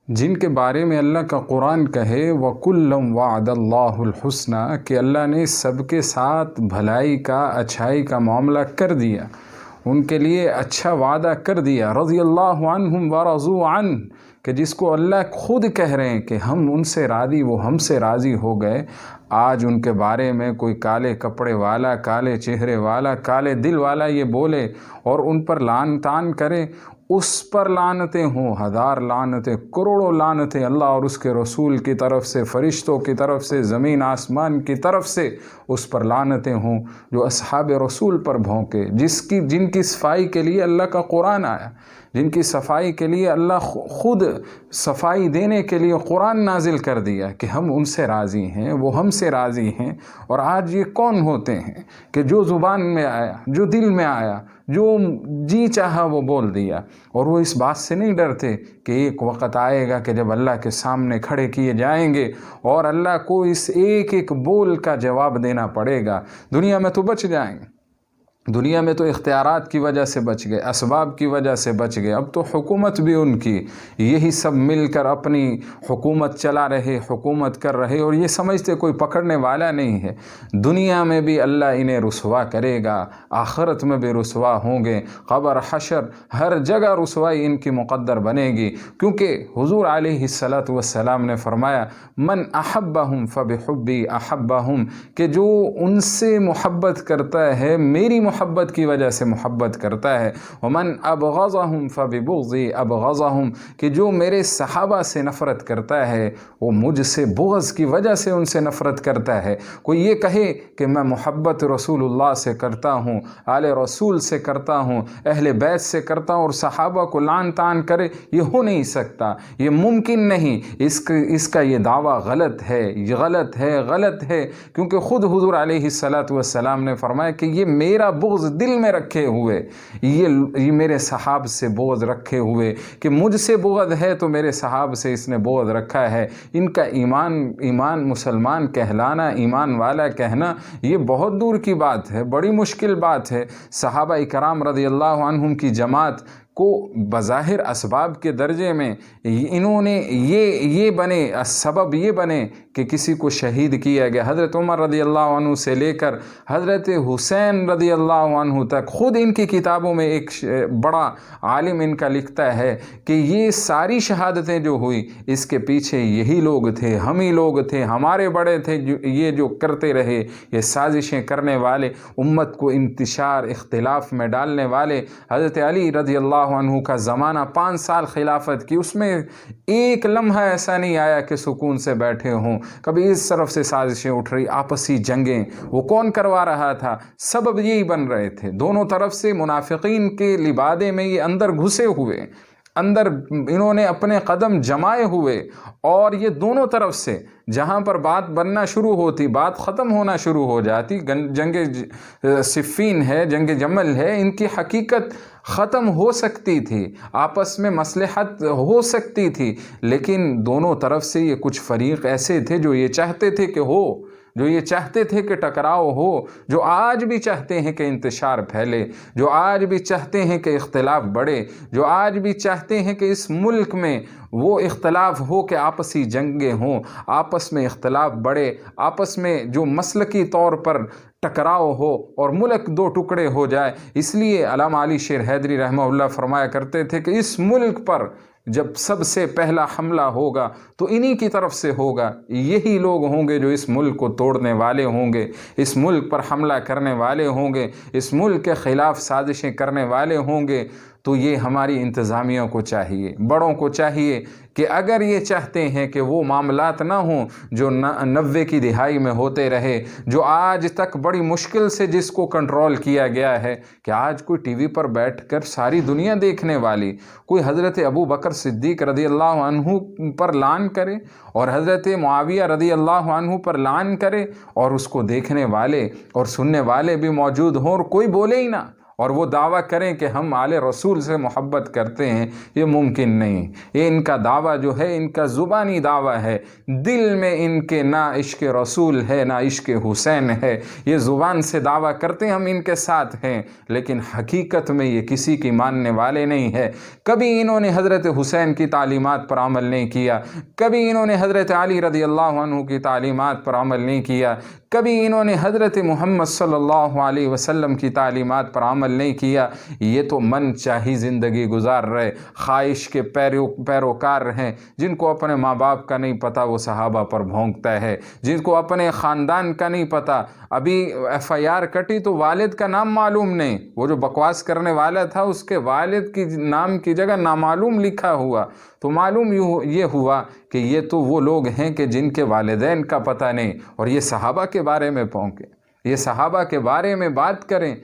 جن کے بارے میں اللہ کا قرآن کہے وَكُلًّا وَعَدَ اللَّهُ الْحُسْنَى کہ اللہ نے سب کے ساتھ بھلائی کا اچھائی کا معاملہ کر دیا، ان کے لیے اچھا وعدہ کر دیا۔ رضی اللہ عنہم ورضوا عنہ کہ جس کو اللہ خود کہہ رہے ہیں کہ ہم ان سے راضی، وہ ہم سے راضی ہو گئے۔ آج ان کے بارے میں کوئی کالے کپڑے والا، کالے چہرے والا، کالے دل والا یہ بولے اور ان پر لعن طعن کرے، اس پر لعنتیں ہوں، ہزار لعنتیں، کروڑوں لعنتیں اللہ اور اس کے رسول کی طرف سے، فرشتوں کی طرف سے، زمین آسمان کی طرف سے اس پر لعنتیں ہوں جو اصحاب رسول پر بھونکے، جن کی صفائی کے لیے اللہ کا قرآن آیا، جن کی صفائی کے لیے اللہ خود صفائی دینے کے لیے قرآن نازل کر دیا کہ ہم ان سے راضی ہیں، وہ ہم سے راضی ہیں۔ اور آج یہ کون ہوتے ہیں کہ جو زبان میں آیا، جو دل میں آیا، جو جی چاہا وہ بول دیا، اور وہ اس بات سے نہیں ڈرتے کہ ایک وقت آئے گا کہ جب اللہ کے سامنے کھڑے کیے جائیں گے اور اللہ کو اس ایک ایک بول کا جواب دینا پڑے گا۔ دنیا میں تو بچ جائیں گے، دنیا میں تو اختیارات کی وجہ سے بچ گئے، اسباب کی وجہ سے بچ گئے، اب تو حکومت بھی ان کی، یہی سب مل کر اپنی حکومت چلا رہے، حکومت کر رہے، اور یہ سمجھتے کوئی پکڑنے والا نہیں ہے۔ دنیا میں بھی اللہ انہیں رسوا کرے گا، آخرت میں بھی رسوا ہوں گے، قبر حشر ہر جگہ رسوائی ان کی مقدر بنے گی، کیونکہ حضور علیہ السلام نے فرمایا من احبہم فبحبی احبہم کہ جو ان سے محبت کرتا ہے میری محبت کی وجہ سے محبت کرتا ہے، ومن ابغضہم فببغضی ابغضہم کہ جو میرے صحابہ سے نفرت کرتا ہے وہ مجھ سے بغض کی وجہ سے ان سے نفرت کرتا ہے۔ کوئی یہ کہے کہ میں محبت رسول اللہ سے کرتا ہوں، آل رسول سے کرتا ہوں، اہل بیت سے کرتا ہوں، اور صحابہ کو لعن طعن کرے، یہ ہو نہیں سکتا، یہ ممکن نہیں۔ اس کا یہ دعویٰ غلط ہے، یہ غلط ہے، غلط ہے، کیونکہ خود حضور علیہ السلام نے فرمایا کہ یہ میرا بغض دل میں رکھے ہوئے، یہ میرے صحاب سے بغض رکھے ہوئے، کہ مجھ سے بغض ہے تو میرے صحاب سے اس نے بغض رکھا ہے۔ ان کا ایمان مسلمان کہلانا، ایمان والا کہنا، یہ بہت دور کی بات ہے، بڑی مشکل بات ہے۔ صحابہ کرام رضی اللہ عنہم کی جماعت کو بظاہر اسباب کے درجے میں انہوں نے یہ بنے، سبب یہ بنے کہ کسی کو شہید کیا گیا۔ حضرت عمر رضی اللہ عنہ سے لے کر حضرت حسین رضی اللہ عنہ تک، خود ان کی کتابوں میں ایک بڑا عالم ان کا لکھتا ہے کہ یہ ساری شہادتیں جو ہوئی اس کے پیچھے یہی لوگ تھے، ہم ہی لوگ تھے، ہمارے بڑے تھے، یہ جو کرتے رہے، یہ سازشیں کرنے والے، امت کو انتشار اختلاف میں ڈالنے والے۔ حضرت علی رضی اللہ عنہ کا زمانہ 5 سال خلافت کی، اس میں ایک لمحہ ایسا نہیں آیا کہ سکون سے بیٹھے ہوں، کبھی اس طرف سے سازشیں اٹھ رہی، آپسی جنگیں، وہ کون کروا رہا تھا؟ سبب یہی بن رہے تھے، دونوں طرف سے منافقین کے لبادے میں یہ اندر گھسے ہوئے، اندر انہوں نے اپنے قدم جمائے ہوئے، اور یہ دونوں طرف سے جہاں پر بات بننا شروع ہوتی، بات ختم ہونا شروع ہو جاتی۔ جنگ صفین ہے، جنگ جمل ہے، ان کی حقیقت ختم ہو سکتی تھی، آپس میں مصلحت ہو سکتی تھی، لیکن دونوں طرف سے یہ کچھ فریق ایسے تھے جو یہ چاہتے تھے کہ ہو، جو یہ چاہتے تھے کہ ٹکراؤ ہو، جو آج بھی چاہتے ہیں کہ انتشار پھیلے، جو آج بھی چاہتے ہیں کہ اختلاف بڑھے، جو آج بھی چاہتے ہیں کہ اس ملک میں وہ اختلاف ہو کہ آپسی جنگیں ہوں، آپس میں اختلاف بڑھے، آپس میں جو مسلکی طور پر ٹکراؤ ہو اور ملک 2 ٹکڑے ہو جائے۔ اس لیے علامہ علی شیر حیدری رحمہ اللہ فرمایا کرتے تھے کہ اس ملک پر جب سب سے پہلا حملہ ہوگا تو انہی کی طرف سے ہوگا، یہی لوگ ہوں گے جو اس ملک کو توڑنے والے ہوں گے، اس ملک پر حملہ کرنے والے ہوں گے، اس ملک کے خلاف سازشیں کرنے والے ہوں گے۔ تو یہ ہماری انتظامیہ کو چاہیے، بڑوں کو چاہیے کہ اگر یہ چاہتے ہیں کہ وہ معاملات نہ ہوں جو 90 کی دہائی میں ہوتے رہے، جو آج تک بڑی مشکل سے جس کو کنٹرول کیا گیا ہے، کہ آج کوئی ٹی وی پر بیٹھ کر ساری دنیا دیکھنے والی، کوئی حضرت ابو بکر صدیق رضی اللہ عنہ پر لعن کرے اور حضرت معاویہ رضی اللہ عنہ پر لعن کرے، اور اس کو دیکھنے والے اور سننے والے بھی موجود ہوں اور کوئی بولے ہی نہ، اور وہ دعویٰ کریں کہ ہم آل رسول سے محبت کرتے ہیں، یہ ممکن نہیں۔ یہ ان کا دعویٰ جو ہے ان کا زبانی دعویٰ ہے، دل میں ان کے نہ عشق رسول ہے نہ عشق حسین ہے۔ یہ زبان سے دعویٰ کرتے ہیں ہم ان کے ساتھ ہیں، لیکن حقیقت میں یہ کسی کی ماننے والے نہیں ہے۔ کبھی انہوں نے حضرت حسین کی تعلیمات پر عمل نہیں کیا، کبھی انہوں نے حضرت علی رضی اللہ عنہ کی تعلیمات پر عمل نہیں کیا، کبھی انہوں نے حضرت محمد صلی اللہ علیہ وسلم کی تعلیمات پر عمل نہیں کیا۔ یہ تو من چاہی زندگی گزار رہے، خواہش کے پیروکار ہیں، جن کو اپنے ماں باپ کا نہیں پتہ وہ صحابہ پر بھونکتا ہے، جن کو اپنے خاندان کا نہیں پتہ۔ ابھی FIR کٹی تو والد کا نام معلوم نہیں، وہ جو بکواس کرنے والا تھا اس کے والد کی نام کی جگہ نامعلوم لکھا ہوا، تو معلوم یہ ہوا کہ یہ تو وہ لوگ ہیں کہ جن کے والدین کا پتہ نہیں، اور یہ صحابہ کے بارے میں بھونکیں، یہ صحابہ کے بارے میں بات کریں۔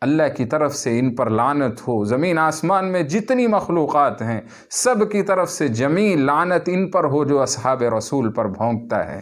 اللہ کی طرف سے ان پر لعنت ہو، زمین آسمان میں جتنی مخلوقات ہیں سب کی طرف سے جمیع لعنت ان پر ہو جو اصحاب رسول پر بھونکتا ہے۔